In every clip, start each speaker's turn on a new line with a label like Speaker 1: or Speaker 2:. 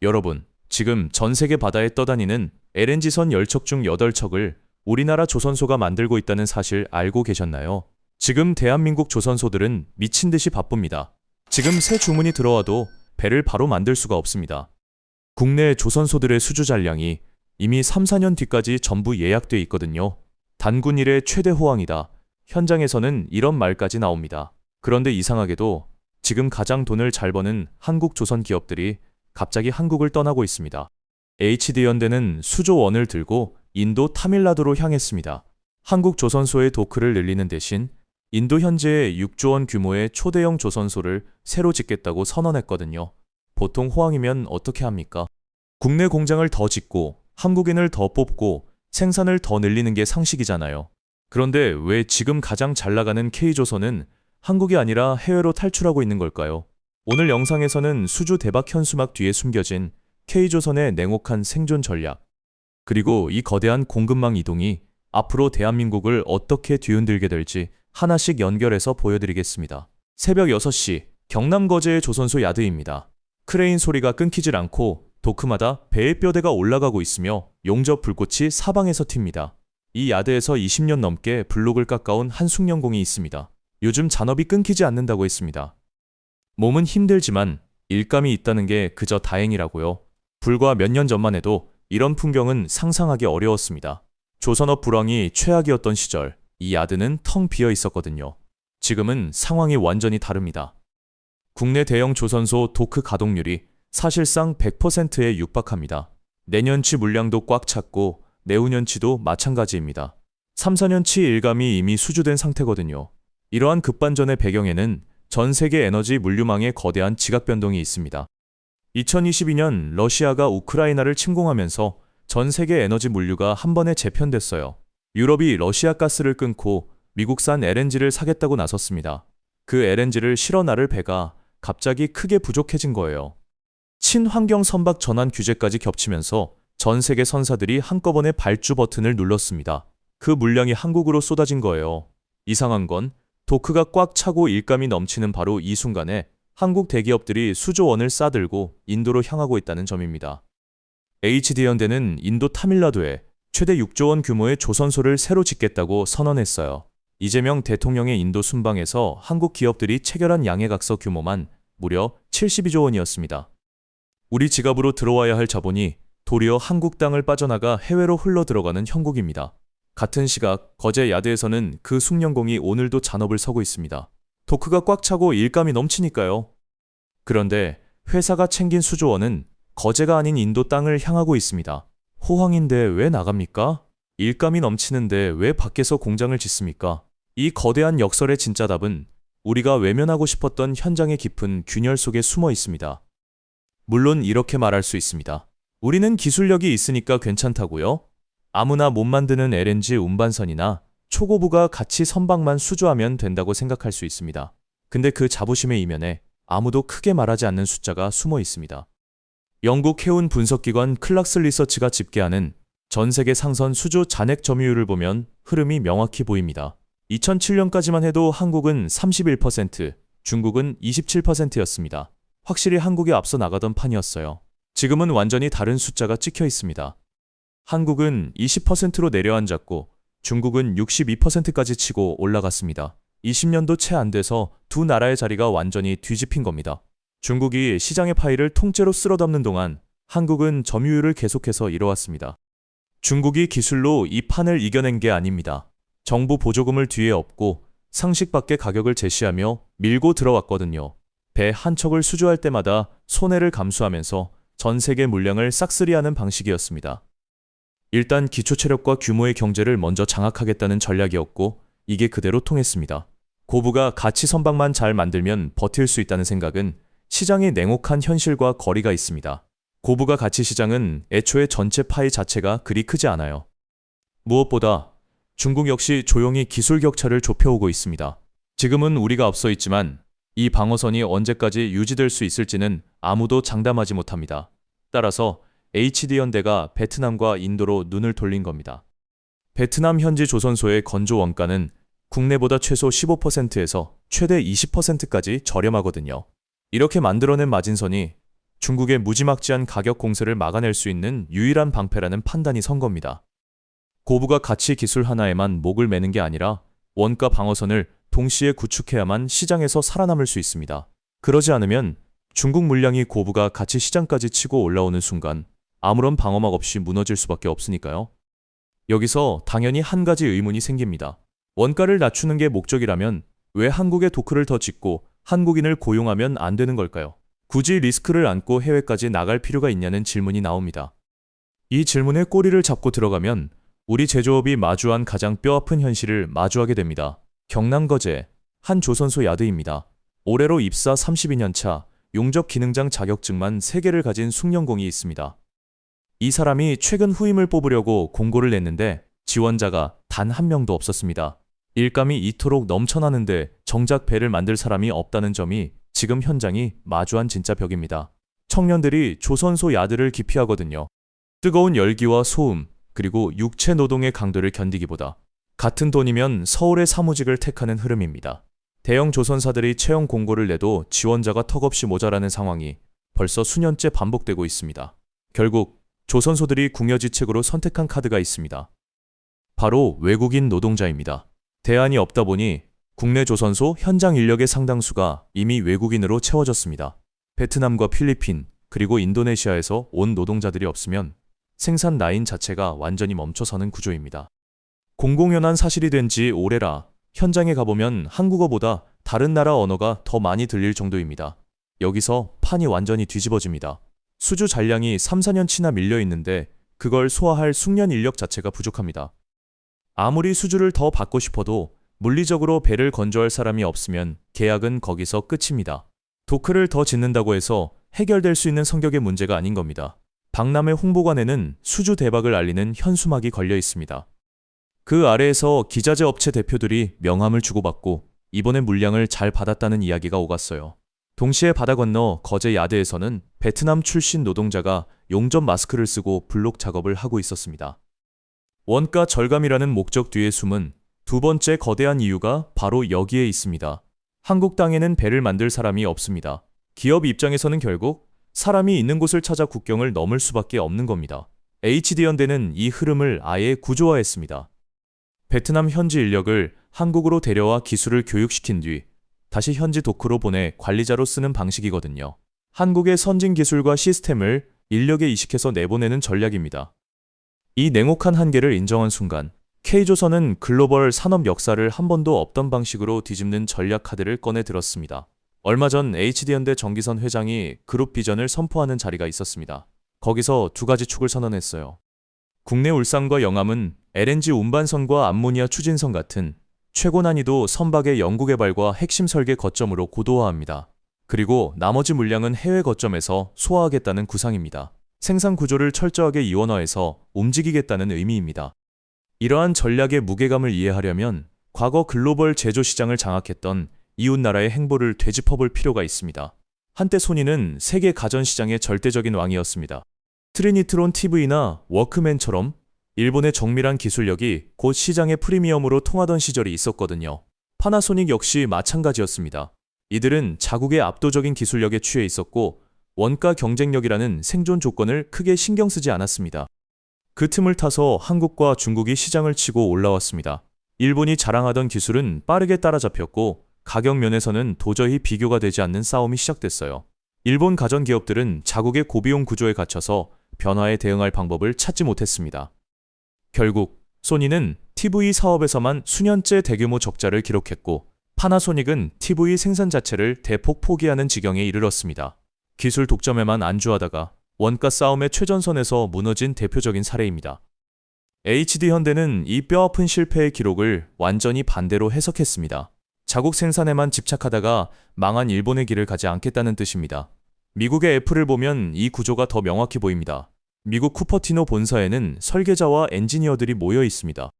Speaker 1: 여러분, 지금 전 세계 바다에 떠다니는 LNG선 10척 중 8척을 우리나라 조선소가 만들고 있다는 사실 알고 계셨나요? 지금 대한민국 조선소들은 미친 듯이 바쁩니다. 지금 새 주문이 들어와도 배를 바로 만들 수가 없습니다. 국내 조선소들의 수주 잔량이 이미 3, 4년 뒤까지 전부 예약돼 있거든요. 단군 일의 최대 호황이다. 현장에서는 이런 말까지 나옵니다. 그런데 이상하게도 지금 가장 돈을 잘 버는 한국 조선 기업들이 갑자기 한국을 떠나고 있습니다. HD연대는 수조원을 들고 인도 타밀나두로 향했습니다. 한국 조선소의 도크를 늘리는 대신 인도 현재의 6조 원 규모의 초대형 조선소를 새로 짓겠다고 선언했거든요. 보통 호황이면 어떻게 합니까? 국내 공장을 더 짓고 한국인을 더 뽑고 생산을 더 늘리는 게 상식이잖아요. 그런데 왜 지금 가장 잘 나가는 K조선은 한국이 아니라 해외로 탈출하고 있는 걸까요? 오늘 영상에서는 수주 대박 현수막 뒤에 숨겨진 K조선의 냉혹한 생존 전략, 그리고 이 거대한 공급망 이동이 앞으로 대한민국을 어떻게 뒤흔들게 될지 하나씩 연결해서 보여드리겠습니다. 새벽 6시 경남 거제의 조선소 야드입니다. 크레인 소리가 끊기질 않고 도크마다 배의 뼈대가 올라가고 있으며 용접 불꽃이 사방에서 튑니다. 이 야드에서 20년 넘게 블록을 깎아온 한숙련공이 있습니다. 요즘 잔업이 끊기지 않는다고 했습니다. 몸은 힘들지만 일감이 있다는 게 그저 다행이라고요. 불과 몇 년 전만 해도 이런 풍경은 상상하기 어려웠습니다. 조선업 불황이 최악이었던 시절, 이 야드는 텅 비어 있었거든요. 지금은 상황이 완전히 다릅니다. 국내 대형 조선소 도크 가동률이 사실상 100%에 육박합니다. 내년치 물량도 꽉 찼고 내후년치도 마찬가지입니다. 3, 4년치 일감이 이미 수주된 상태거든요. 이러한 급반전의 배경에는 전 세계 에너지 물류망의 거대한 지각 변동이 있습니다. 2022년 러시아가 우크라이나를 침공하면서 전 세계 에너지 물류가 한 번에 재편됐어요. 유럽이 러시아 가스를 끊고 미국산 LNG를 사겠다고 나섰습니다. 그 LNG를 실어 나를 배가 갑자기 크게 부족해진 거예요. 친환경 선박 전환 규제까지 겹치면서 전 세계 선사들이 한꺼번에 발주 버튼을 눌렀습니다. 그 물량이 한국으로 쏟아진 거예요. 이상한 건 도크가 꽉 차고 일감이 넘치는 바로 이 순간에 한국 대기업들이 수조원을 싸들고 인도로 향하고 있다는 점입니다. HD연대는 인도 타밀나두에 최대 6조 원 규모의 조선소를 새로 짓겠다고 선언했어요. 이재명 대통령의 인도 순방에서 한국 기업들이 체결한 양해각서 규모만 무려 72조 원이었습니다. 우리 지갑으로 들어와야 할 자본이 도리어 한국 땅을 빠져나가 해외로 흘러 들어가는 형국입니다. 같은 시각 거제 야드에서는 그 숙련공이 오늘도 잔업을 서고 있습니다. 도크가 꽉 차고 일감이 넘치니까요. 그런데 회사가 챙긴 수조원은 거제가 아닌 인도 땅을 향하고 있습니다. 호황인데 왜 나갑니까? 일감이 넘치는데 왜 밖에서 공장을 짓습니까? 이 거대한 역설의 진짜 답은 우리가 외면하고 싶었던 현장의 깊은 균열 속에 숨어 있습니다. 물론 이렇게 말할 수 있습니다. 우리는 기술력이 있으니까 괜찮다고요? 아무나 못 만드는 LNG 운반선이나 초고부가 같이 선박만 수주하면 된다고 생각할 수 있습니다. 근데 그 자부심의 이면에 아무도 크게 말하지 않는 숫자가 숨어 있습니다. 영국 해운 분석기관 클락스 리서치가 집계하는 전 세계 상선 수주 잔액 점유율을 보면 흐름이 명확히 보입니다. 2007년까지만 해도 한국은 31%, 중국은 27%였습니다. 확실히 한국이 앞서 나가던 판이었어요. 지금은 완전히 다른 숫자가 찍혀 있습니다. 한국은 20%로 내려앉았고 중국은 62%까지 치고 올라갔습니다. 20년도 채 안 돼서 두 나라의 자리가 완전히 뒤집힌 겁니다. 중국이 시장의 파이를 통째로 쓸어담는 동안 한국은 점유율을 계속해서 이뤄왔습니다. 중국이 기술로 이 판을 이겨낸 게 아닙니다. 정부 보조금을 뒤에 업고 상식 밖의 가격을 제시하며 밀고 들어왔거든요. 배 한 척을 수주할 때마다 손해를 감수하면서 전 세계 물량을 싹쓸이하는 방식이었습니다. 일단 기초체력과 규모의 경제를 먼저 장악하겠다는 전략이었고 이게 그대로 통했습니다. 고부가 가치 선박만 잘 만들면 버틸 수 있다는 생각은 시장의 냉혹한 현실과 거리가 있습니다. 고부가 가치 시장은 애초에 전체 파이 자체가 그리 크지 않아요. 무엇보다 중국 역시 조용히 기술 격차를 좁혀오고 있습니다. 지금은 우리가 앞서 있지만 이 방어선이 언제까지 유지될 수 있을지는 아무도 장담하지 못합니다. 따라서 HD연대가 베트남과 인도로 눈을 돌린 겁니다. 베트남 현지 조선소의 건조 원가는 국내보다 최소 15%에서 최대 20%까지 저렴하거든요. 이렇게 만들어낸 마진선이 중국의 무지막지한 가격 공세를 막아낼 수 있는 유일한 방패라는 판단이 선 겁니다. 고부가 가치 기술 하나에만 목을 매는 게 아니라 원가 방어선을 동시에 구축해야만 시장에서 살아남을 수 있습니다. 그러지 않으면 중국 물량이 고부가 가치 시장까지 치고 올라오는 순간 아무런 방어막 없이 무너질 수밖에 없으니까요. 여기서 당연히 한 가지 의문이 생깁니다. 원가를 낮추는 게 목적이라면 왜 한국에 도크를 더 짓고 한국인을 고용하면 안 되는 걸까요? 굳이 리스크를 안고 해외까지 나갈 필요가 있냐는 질문이 나옵니다. 이 질문에 꼬리를 잡고 들어가면 우리 제조업이 마주한 가장 뼈아픈 현실을 마주하게 됩니다. 경남거제 한 조선소 야드입니다. 올해로 입사 32년 차 용접 기능장 자격증만 3개를 가진 숙련공이 있습니다. 이 사람이 최근 후임을 뽑으려고 공고를 냈는데 지원자가 단 한 명도 없었습니다. 일감이 이토록 넘쳐나는데 정작 배를 만들 사람이 없다는 점이 지금 현장이 마주한 진짜 벽입니다. 청년들이 조선소 야드를 기피하거든요. 뜨거운 열기와 소음, 그리고 육체 노동의 강도를 견디기보다 같은 돈이면 서울의 사무직을 택하는 흐름입니다. 대형 조선사들이 채용 공고를 내도 지원자가 턱없이 모자라는 상황이 벌써 수년째 반복되고 있습니다. 결국 조선소들이 궁여지책으로 선택한 카드가 있습니다. 바로 외국인 노동자입니다. 대안이 없다 보니 국내 조선소 현장 인력의 상당수가 이미 외국인으로 채워졌습니다. 베트남과 필리핀, 그리고 인도네시아에서 온 노동자들이 없으면 생산 라인 자체가 완전히 멈춰서는 구조입니다. 공공연한 사실이 된 지 오래라 현장에 가보면 한국어보다 다른 나라 언어가 더 많이 들릴 정도입니다. 여기서 판이 완전히 뒤집어집니다. 수주 잔량이 3, 4년치나 밀려 있는데 그걸 소화할 숙련 인력 자체가 부족합니다. 아무리 수주를 더 받고 싶어도 물리적으로 배를 건조할 사람이 없으면 계약은 거기서 끝입니다. 도크를 더 짓는다고 해서 해결될 수 있는 성격의 문제가 아닌 겁니다. 박람회 홍보관에는 수주 대박을 알리는 현수막이 걸려 있습니다. 그 아래에서 기자재 업체 대표들이 명함을 주고받고 이번에 물량을 잘 받았다는 이야기가 오갔어요. 동시에 바다 건너 거제 야드에서는 베트남 출신 노동자가 용접 마스크를 쓰고 블록 작업을 하고 있었습니다. 원가 절감이라는 목적 뒤에 숨은 두 번째 거대한 이유가 바로 여기에 있습니다. 한국 땅에는 배를 만들 사람이 없습니다. 기업 입장에서는 결국 사람이 있는 곳을 찾아 국경을 넘을 수밖에 없는 겁니다. HD현대는 이 흐름을 아예 구조화했습니다. 베트남 현지 인력을 한국으로 데려와 기술을 교육시킨 뒤 다시 현지 도크로 보내 관리자로 쓰는 방식이거든요. 한국의 선진 기술과 시스템을 인력에 이식해서 내보내는 전략입니다. 이 냉혹한 한계를 인정한 순간 K조선은 글로벌 산업 역사를 한 번도 없던 방식으로 뒤집는 전략 카드를 꺼내 들었습니다. 얼마 전 HD현대 정기선 회장이 그룹 비전을 선포하는 자리가 있었습니다. 거기서 두 가지 축을 선언했어요. 국내 울산과 영암은 LNG 운반선과 암모니아 추진선 같은 최고 난이도 선박의 연구개발과 핵심 설계 거점으로 고도화합니다. 그리고 나머지 물량은 해외 거점에서 소화하겠다는 구상입니다. 생산 구조를 철저하게 이원화해서 움직이겠다는 의미입니다. 이러한 전략의 무게감을 이해하려면 과거 글로벌 제조 시장을 장악했던 이웃나라의 행보를 되짚어볼 필요가 있습니다. 한때 소니는 세계 가전시장의 절대적인 왕이었습니다. 트리니트론 TV나 워크맨처럼 일본의 정밀한 기술력이 곧 시장의 프리미엄으로 통하던 시절이 있었거든요. 파나소닉 역시 마찬가지였습니다. 이들은 자국의 압도적인 기술력에 취해 있었고 원가 경쟁력이라는 생존 조건을 크게 신경 쓰지 않았습니다. 그 틈을 타서 한국과 중국이 시장을 치고 올라왔습니다. 일본이 자랑하던 기술은 빠르게 따라잡혔고 가격 면에서는 도저히 비교가 되지 않는 싸움이 시작됐어요. 일본 가전기업들은 자국의 고비용 구조에 갇혀서 변화에 대응할 방법을 찾지 못했습니다. 결국 소니는 TV 사업에서만 수년째 대규모 적자를 기록했고 파나소닉은 TV 생산 자체를 대폭 포기하는 지경에 이르렀습니다. 기술 독점에만 안주하다가 원가 싸움의 최전선에서 무너진 대표적인 사례입니다. HD현대는 이 뼈아픈 실패의 기록을 완전히 반대로 해석했습니다. 자국 생산에만 집착하다가 망한 일본의 길을 가지 않겠다는 뜻입니다. 미국의 애플을 보면 이 구조가 더 명확히 보입니다. 미국 쿠퍼티노 본사에는 설계자와 엔지니어들이 모여 있습니다.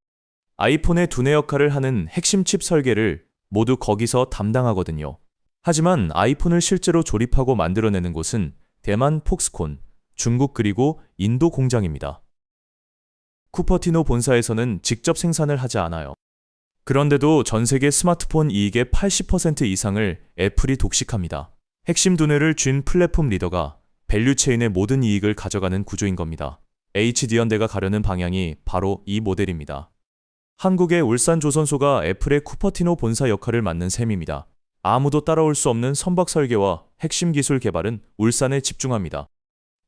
Speaker 1: 아이폰의 두뇌 역할을 하는 핵심 칩 설계를 모두 거기서 담당하거든요. 하지만 아이폰을 실제로 조립하고 만들어내는 곳은 대만 폭스콘, 중국 그리고 인도 공장입니다. 쿠퍼티노 본사에서는 직접 생산을 하지 않아요. 그런데도 전 세계 스마트폰 이익의 80% 이상을 애플이 독식합니다. 핵심 두뇌를 쥔 플랫폼 리더가 밸류체인의 모든 이익을 가져가는 구조인 겁니다. HD현대가 가려는 방향이 바로 이 모델입니다. 한국의 울산조선소가 애플의 쿠퍼티노 본사 역할을 맡는 셈입니다. 아무도 따라올 수 없는 선박 설계와 핵심 기술 개발은 울산에 집중합니다.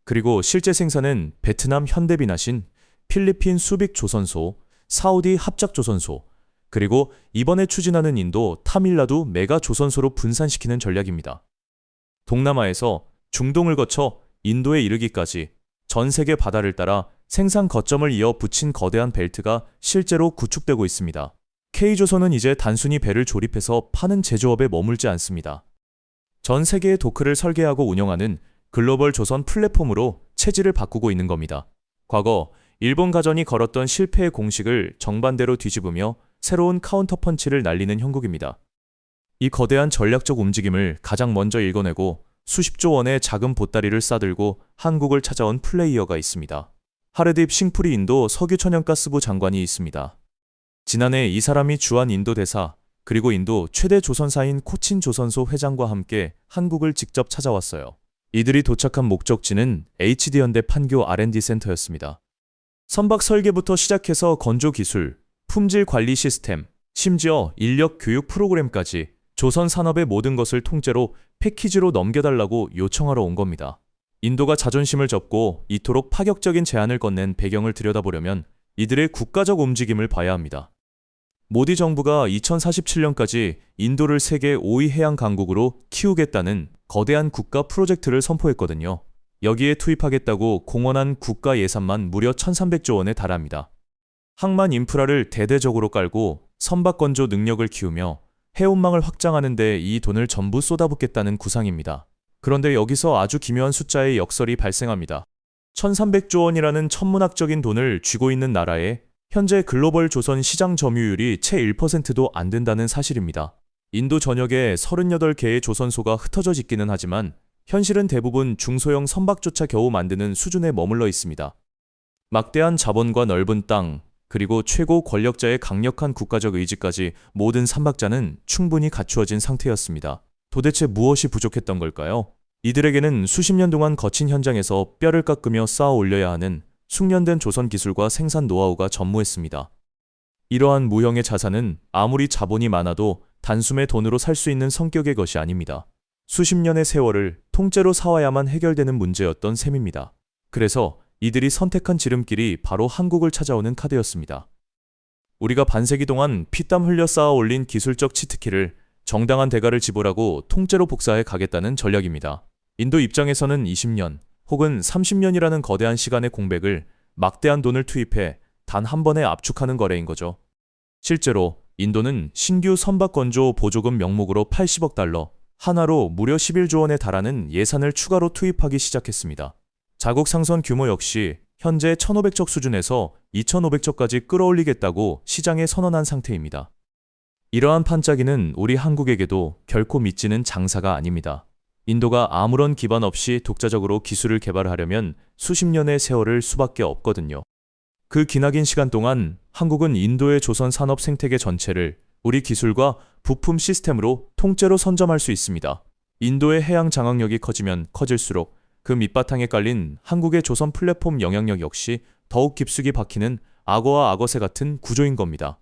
Speaker 1: 그리고 실제 생산은 베트남 현대비나신, 필리핀 수빅조선소, 사우디 합작조선소, 그리고 이번에 추진하는 인도 타밀나두 메가조선소로 분산시키는 전략입니다. 동남아에서 중동을 거쳐 인도에 이르기까지 전 세계 바다를 따라 생산 거점을 이어 붙인 거대한 벨트가 실제로 구축되고 있습니다. K조선은 이제 단순히 배를 조립해서 파는 제조업에 머물지 않습니다. 전 세계의 도크를 설계하고 운영하는 글로벌 조선 플랫폼으로 체질을 바꾸고 있는 겁니다. 과거 일본 가전이 걸었던 실패의 공식을 정반대로 뒤집으며 새로운 카운터펀치를 날리는 형국입니다. 이 거대한 전략적 움직임을 가장 먼저 읽어내고 수십조 원의 작은 보따리를 싸들고 한국을 찾아온 플레이어가 있습니다. 하르딥 싱푸리 인도 석유천연가스부 장관이 있습니다. 지난해 이 사람이 주한 인도 대사 그리고 인도 최대 조선사인 코친 조선소 회장과 함께 한국을 직접 찾아왔어요. 이들이 도착한 목적지는 HD현대 판교 R&D 센터였습니다. 선박 설계부터 시작해서 건조 기술, 품질 관리 시스템, 심지어 인력 교육 프로그램까지 조선 산업의 모든 것을 통째로 패키지로 넘겨달라고 요청하러 온 겁니다. 인도가 자존심을 접고 이토록 파격적인 제안을 건넨 배경을 들여다보려면 이들의 국가적 움직임을 봐야 합니다. 모디 정부가 2047년까지 인도를 세계 5위 해양 강국으로 키우겠다는 거대한 국가 프로젝트를 선포했거든요. 여기에 투입하겠다고 공언한 국가 예산만 무려 1,300조 원에 달합니다. 항만 인프라를 대대적으로 깔고 선박 건조 능력을 키우며 해운망을 확장하는 데 이 돈을 전부 쏟아붓겠다는 구상입니다. 그런데 여기서 아주 기묘한 숫자의 역설이 발생합니다. 1,300조 원이라는 천문학적인 돈을 쥐고 있는 나라에 현재 글로벌 조선 시장 점유율이 채 1%도 안 된다는 사실입니다. 인도 전역에 38개의 조선소가 흩어져 있기는 하지만 현실은 대부분 중소형 선박조차 겨우 만드는 수준에 머물러 있습니다. 막대한 자본과 넓은 땅, 그리고 최고 권력자의 강력한 국가적 의지까지 모든 삼박자는 충분히 갖추어진 상태였습니다. 도대체 무엇이 부족했던 걸까요? 이들에게는 수십 년 동안 거친 현장에서 뼈를 깎으며 쌓아 올려야 하는 숙련된 조선 기술과 생산 노하우가 전무했습니다. 이러한 무형의 자산은 아무리 자본이 많아도 단숨에 돈으로 살 수 있는 성격의 것이 아닙니다. 수십 년의 세월을 통째로 사와야만 해결되는 문제였던 셈입니다. 그래서 이들이 선택한 지름길이 바로 한국을 찾아오는 카드였습니다. 우리가 반세기 동안 피땀 흘려 쌓아 올린 기술적 치트키를 정당한 대가를 지불하고 통째로 복사해 가겠다는 전략입니다. 인도 입장에서는 20년 혹은 30년이라는 거대한 시간의 공백을 막대한 돈을 투입해 단 한 번에 압축하는 거래인 거죠. 실제로 인도는 신규 선박 건조 보조금 명목으로 80억 달러, 하나로 무려 11조 원에 달하는 예산을 추가로 투입하기 시작했습니다. 자국 상선 규모 역시 현재 1,500척 수준에서 2,500척까지 끌어올리겠다고 시장에 선언한 상태입니다. 이러한 판짜기는 우리 한국에게도 결코 믿지는 장사가 아닙니다. 인도가 아무런 기반 없이 독자적으로 기술을 개발하려면 수십 년의 세월을 수밖에 없거든요. 그 기나긴 시간 동안 한국은 인도의 조선 산업 생태계 전체를 우리 기술과 부품 시스템으로 통째로 선점할 수 있습니다. 인도의 해양 장악력이 커지면 커질수록 그 밑바탕에 깔린 한국의 조선 플랫폼 영향력 역시 더욱 깊숙이 박히는 악어와 악어새 같은 구조인 겁니다.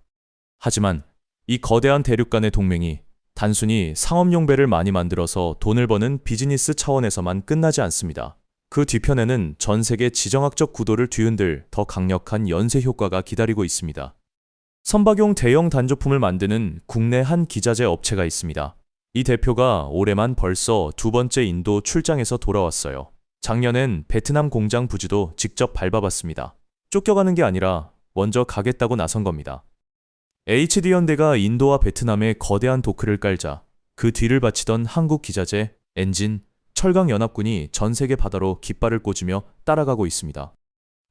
Speaker 1: 하지만 이 거대한 대륙 간의 동맹이 단순히 상업용 배를 많이 만들어서 돈을 버는 비즈니스 차원에서만 끝나지 않습니다. 그 뒤편에는 전 세계 지정학적 구도를 뒤흔들 더 강력한 연쇄 효과가 기다리고 있습니다. 선박용 대형 단조품을 만드는 국내 한 기자재 업체가 있습니다. 이 대표가 올해만 벌써 두 번째 인도 출장에서 돌아왔어요. 작년엔 베트남 공장 부지도 직접 밟아봤습니다. 쫓겨가는 게 아니라 먼저 가겠다고 나선 겁니다. HD현대가 인도와 베트남에 거대한 도크를 깔자 그 뒤를 바치던 한국 기자재, 엔진, 철강연합군이 전 세계 바다로 깃발을 꽂으며 따라가고 있습니다.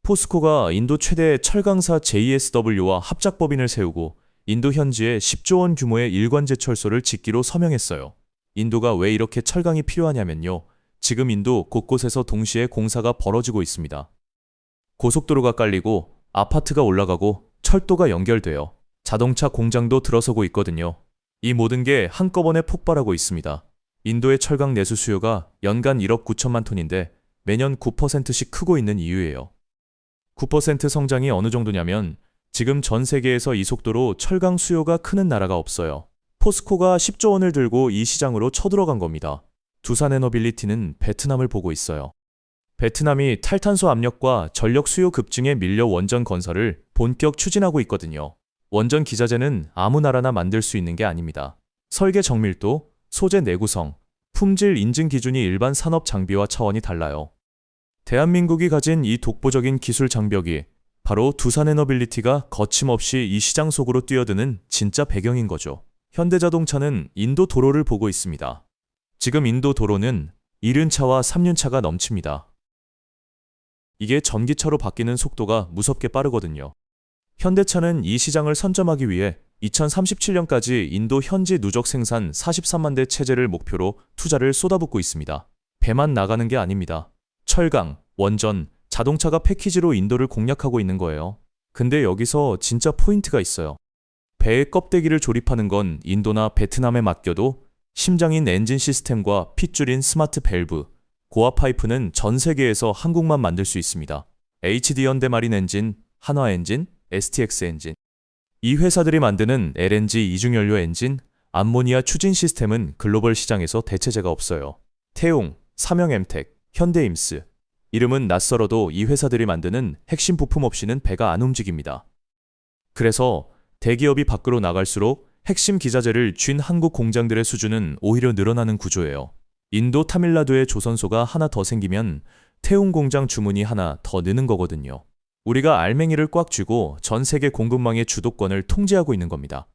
Speaker 1: 포스코가 인도 최대 철강사 JSW와 합작법인을 세우고 인도 현지에 10조 원 규모의 일관제 철소를 짓기로 서명했어요. 인도가 왜 이렇게 철강이 필요하냐면요. 지금 인도 곳곳에서 동시에 공사가 벌어지고 있습니다. 고속도로가 깔리고 아파트가 올라가고 철도가 연결돼요. 자동차 공장도 들어서고 있거든요. 이 모든 게 한꺼번에 폭발하고 있습니다. 인도의 철강 내수 수요가 연간 1억 9천만 톤인데 매년 9%씩 크고 있는 이유예요. 9% 성장이 어느 정도냐면 지금 전 세계에서 이 속도로 철강 수요가 크는 나라가 없어요. 포스코가 10조 원을 들고 이 시장으로 쳐들어간 겁니다. 두산에너빌리티는 베트남을 보고 있어요. 베트남이 탈탄소 압력과 전력 수요 급증에 밀려 원전 건설을 본격 추진하고 있거든요. 원전 기자재는 아무 나라나 만들 수 있는 게 아닙니다. 설계 정밀도, 소재 내구성, 품질 인증 기준이 일반 산업 장비와 차원이 달라요. 대한민국이 가진 이 독보적인 기술 장벽이 바로 두산에너빌리티가 거침없이 이 시장 속으로 뛰어드는 진짜 배경인 거죠. 현대자동차는 인도 도로를 보고 있습니다. 지금 인도 도로는 1륜차와 3륜차가 넘칩니다. 이게 전기차로 바뀌는 속도가 무섭게 빠르거든요. 현대차는 이 시장을 선점하기 위해 2037년까지 인도 현지 누적 생산 43만 대 체제를 목표로 투자를 쏟아붓고 있습니다. 배만 나가는 게 아닙니다. 철강, 원전, 자동차가 패키지로 인도를 공략하고 있는 거예요. 근데 여기서 진짜 포인트가 있어요. 배의 껍데기를 조립하는 건 인도나 베트남에 맡겨도 심장인 엔진 시스템과 핏줄인 스마트 밸브, 고압 파이프는 전 세계에서 한국만 만들 수 있습니다. HD 현대마린 엔진, 한화 엔진, STX 엔진. 이 회사들이 만드는 LNG 이중연료 엔진, 암모니아 추진 시스템은 글로벌 시장에서 대체제가 없어요. 태용, 삼형엠텍, 현대임스. 이름은 낯설어도 이 회사들이 만드는 핵심 부품 없이는 배가 안 움직입니다. 그래서 대기업이 밖으로 나갈수록 핵심 기자재를 쥔 한국 공장들의 수준은 오히려 늘어나는 구조예요. 인도 타밀나두에 조선소가 하나 더 생기면 태웅 공장 주문이 하나 더 느는 거거든요. 우리가 알맹이를 꽉 쥐고 전 세계 공급망의 주도권을 통제하고 있는 겁니다.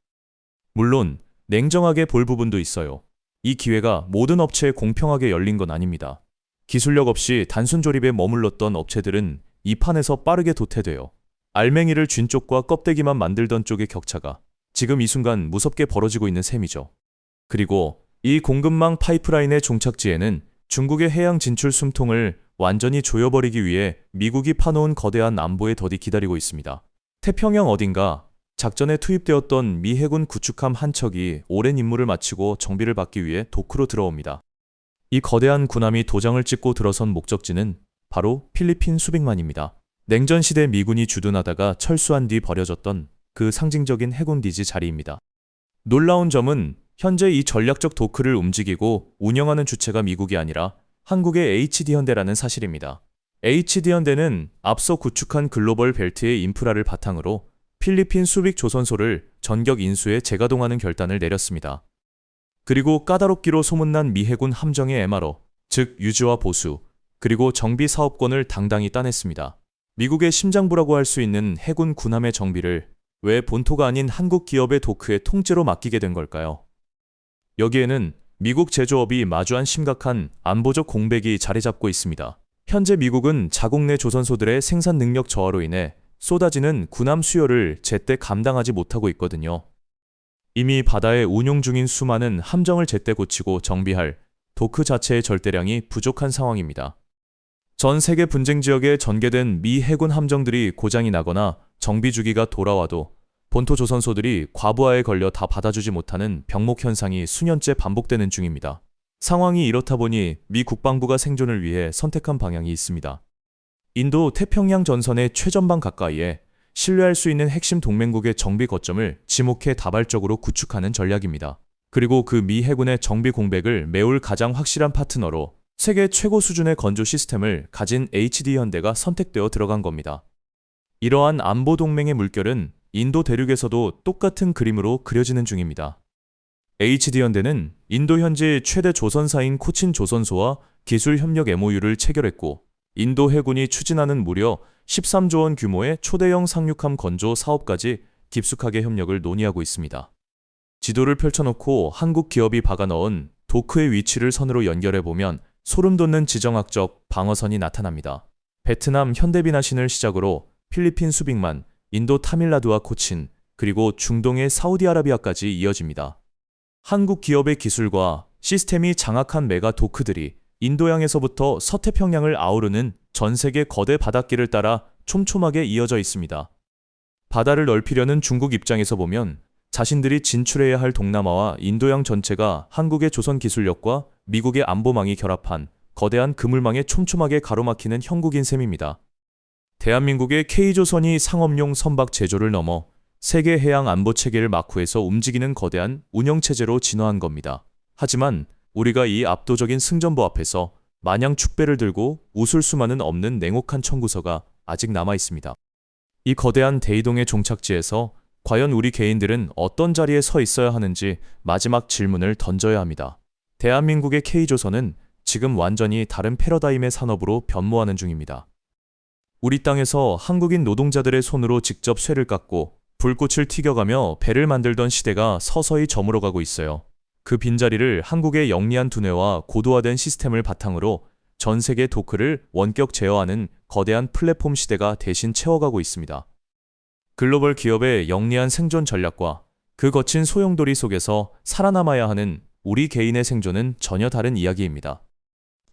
Speaker 1: 물론 냉정하게 볼 부분도 있어요. 이 기회가 모든 업체에 공평하게 열린 건 아닙니다. 기술력 없이 단순 조립에 머물렀던 업체들은 이 판에서 빠르게 도태돼요. 알맹이를 쥔 쪽과 껍데기만 만들던 쪽의 격차가 지금 이 순간 무섭게 벌어지고 있는 셈이죠. 그리고 이 공급망 파이프라인의 종착지에는 중국의 해양 진출 숨통을 완전히 조여버리기 위해 미국이 파놓은 거대한 안보의 덫이 기다리고 있습니다. 태평양 어딘가 작전에 투입되었던 미 해군 구축함 한 척이 오랜 임무를 마치고 정비를 받기 위해 도크로 들어옵니다. 이 거대한 군함이 도장을 찍고 들어선 목적지는 바로 필리핀 수빅만입니다. 냉전 시대 미군이 주둔하다가 철수한 뒤 버려졌던 그 상징적인 해군 기지 자리입니다. 놀라운 점은 현재 이 전략적 도크를 움직이고 운영하는 주체가 미국이 아니라 한국의 HD현대라는 사실입니다. HD현대는 앞서 구축한 글로벌 벨트의 인프라를 바탕으로 필리핀 수빅 조선소를 전격 인수해 재가동하는 결단을 내렸습니다. 그리고 까다롭기로 소문난 미 해군 함정의 MRO, 즉 유지와 보수, 그리고 정비 사업권을 당당히 따냈습니다. 미국의 심장부라고 할 수 있는 해군 군함의 정비를 왜 본토가 아닌 한국 기업의 도크에 통째로 맡기게 된 걸까요? 여기에는 미국 제조업이 마주한 심각한 안보적 공백이 자리 잡고 있습니다. 현재 미국은 자국 내 조선소들의 생산 능력 저하로 인해 쏟아지는 군함 수요를 제때 감당하지 못하고 있거든요. 이미 바다에 운용 중인 수많은 함정을 제때 고치고 정비할 도크 자체의 절대량이 부족한 상황입니다. 전 세계 분쟁 지역에 전개된 미 해군 함정들이 고장이 나거나 정비 주기가 돌아와도 본토 조선소들이 과부하에 걸려 다 받아주지 못하는 병목 현상이 수년째 반복되는 중입니다. 상황이 이렇다 보니 미 국방부가 생존을 위해 선택한 방향이 있습니다. 인도 태평양 전선의 최전방 가까이에 신뢰할 수 있는 핵심 동맹국의 정비 거점을 지목해 다발적으로 구축하는 전략입니다. 그리고 그 미 해군의 정비 공백을 메울 가장 확실한 파트너로 세계 최고 수준의 건조 시스템을 가진 HD현대가 선택되어 들어간 겁니다. 이러한 안보 동맹의 물결은 인도 대륙에서도 똑같은 그림으로 그려지는 중입니다. HD현대는 인도 현지 최대 조선사인 코친 조선소와 기술 협력 MOU를 체결했고 인도 해군이 추진하는 무려 13조 원 규모의 초대형 상륙함 건조 사업까지 깊숙하게 협력을 논의하고 있습니다. 지도를 펼쳐놓고 한국 기업이 박아넣은 도크의 위치를 선으로 연결해보면 소름 돋는 지정학적 방어선이 나타납니다. 베트남 현대비나신을 시작으로 필리핀 수빅만, 인도 타밀나두와 코친, 그리고 중동의 사우디아라비아까지 이어집니다. 한국 기업의 기술과 시스템이 장악한 메가 도크들이 인도양에서부터 서태평양을 아우르는 전 세계 거대 바닷길을 따라 촘촘하게 이어져 있습니다. 바다를 넓히려는 중국 입장에서 보면 자신들이 진출해야 할 동남아와 인도양 전체가 한국의 조선 기술력과 미국의 안보망이 결합한 거대한 그물망에 촘촘하게 가로막히는 형국인 셈입니다. 대한민국의 K조선이 상업용 선박 제조를 넘어 세계 해양 안보 체계를 막후해서 움직이는 거대한 운영체제로 진화한 겁니다. 하지만 우리가 이 압도적인 승전보 앞에서 마냥 축배를 들고 웃을 수만은 없는 냉혹한 청구서가 아직 남아 있습니다. 이 거대한 대이동의 종착지에서 과연 우리 개인들은 어떤 자리에 서 있어야 하는지 마지막 질문을 던져야 합니다. 대한민국의 K조선은 지금 완전히 다른 패러다임의 산업으로 변모하는 중입니다. 우리 땅에서 한국인 노동자들의 손으로 직접 쇠를 깎고 불꽃을 튀겨가며 배를 만들던 시대가 서서히 저물어가고 있어요. 그 빈자리를 한국의 영리한 두뇌와 고도화된 시스템을 바탕으로 전 세계 도크를 원격 제어하는 거대한 플랫폼 시대가 대신 채워가고 있습니다. 글로벌 기업의 영리한 생존 전략과 그 거친 소용돌이 속에서 살아남아야 하는 우리 개인의 생존은 전혀 다른 이야기입니다.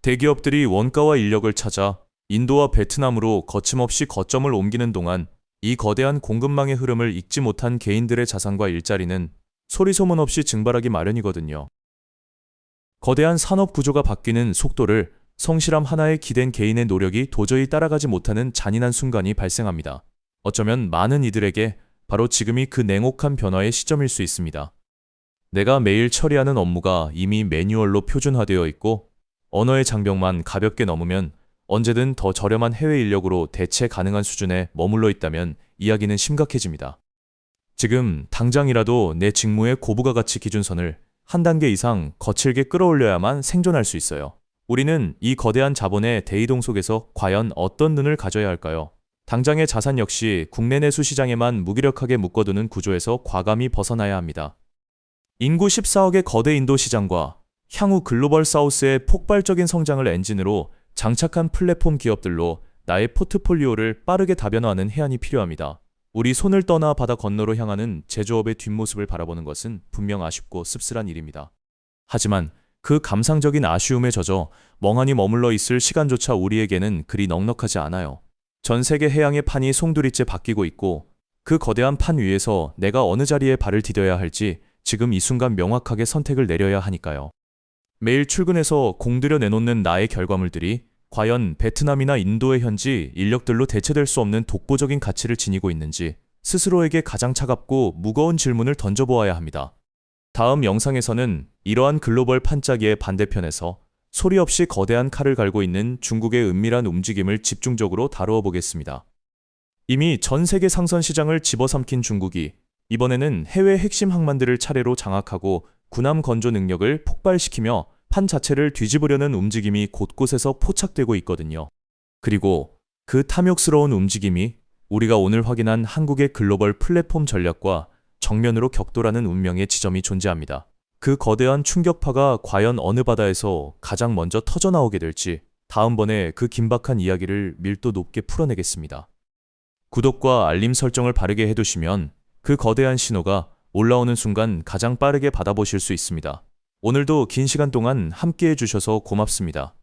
Speaker 1: 대기업들이 원가와 인력을 찾아 인도와 베트남으로 거침없이 거점을 옮기는 동안 이 거대한 공급망의 흐름을 읽지 못한 개인들의 자산과 일자리는 소리소문 없이 증발하기 마련이거든요. 거대한 산업 구조가 바뀌는 속도를 성실함 하나에 기댄 개인의 노력이 도저히 따라가지 못하는 잔인한 순간이 발생합니다. 어쩌면 많은 이들에게 바로 지금이 그 냉혹한 변화의 시점일 수 있습니다. 내가 매일 처리하는 업무가 이미 매뉴얼로 표준화되어 있고 언어의 장벽만 가볍게 넘으면 언제든 더 저렴한 해외 인력으로 대체 가능한 수준에 머물러 있다면 이야기는 심각해집니다. 지금 당장이라도 내 직무의 고부가 가치 기준선을 한 단계 이상 거칠게 끌어올려야만 생존할 수 있어요. 우리는 이 거대한 자본의 대이동 속에서 과연 어떤 눈을 가져야 할까요? 당장의 자산 역시 국내 내수 시장에만 무기력하게 묶어두는 구조에서 과감히 벗어나야 합니다. 인구 14억의 거대 인도 시장과 향후 글로벌 사우스의 폭발적인 성장을 엔진으로 장착한 플랫폼 기업들로 나의 포트폴리오를 빠르게 다변화하는 해안이 필요합니다. 우리 손을 떠나 바다 건너로 향하는 제조업의 뒷모습을 바라보는 것은 분명 아쉽고 씁쓸한 일입니다. 하지만 그 감상적인 아쉬움에 젖어 멍하니 머물러 있을 시간조차 우리에게는 그리 넉넉하지 않아요. 전 세계 해양의 판이 송두리째 바뀌고 있고 그 거대한 판 위에서 내가 어느 자리에 발을 디뎌야 할지 지금 이 순간 명확하게 선택을 내려야 하니까요. 매일 출근해서 공들여 내놓는 나의 결과물들이 과연 베트남이나 인도의 현지 인력들로 대체될 수 없는 독보적인 가치를 지니고 있는지 스스로에게 가장 차갑고 무거운 질문을 던져보아야 합니다. 다음 영상에서는 이러한 글로벌 판짜기의 반대편에서 소리 없이 거대한 칼을 갈고 있는 중국의 은밀한 움직임을 집중적으로 다루어 보겠습니다. 이미 전 세계 상선 시장을 집어삼킨 중국이 이번에는 해외 핵심 항만들을 차례로 장악하고 군함 건조 능력을 폭발시키며 판 자체를 뒤집으려는 움직임이 곳곳에서 포착되고 있거든요. 그리고 그 탐욕스러운 움직임이 우리가 오늘 확인한 한국의 글로벌 플랫폼 전략과 정면으로 격돌하는 운명의 지점이 존재합니다. 그 거대한 충격파가 과연 어느 바다에서 가장 먼저 터져나오게 될지 다음번에 그 긴박한 이야기를 밀도 높게 풀어내겠습니다. 구독과 알림 설정을 바르게 해두시면 그 거대한 신호가 올라오는 순간 가장 빠르게 받아보실 수 있습니다. 오늘도 긴 시간 동안 함께 해주셔서 고맙습니다.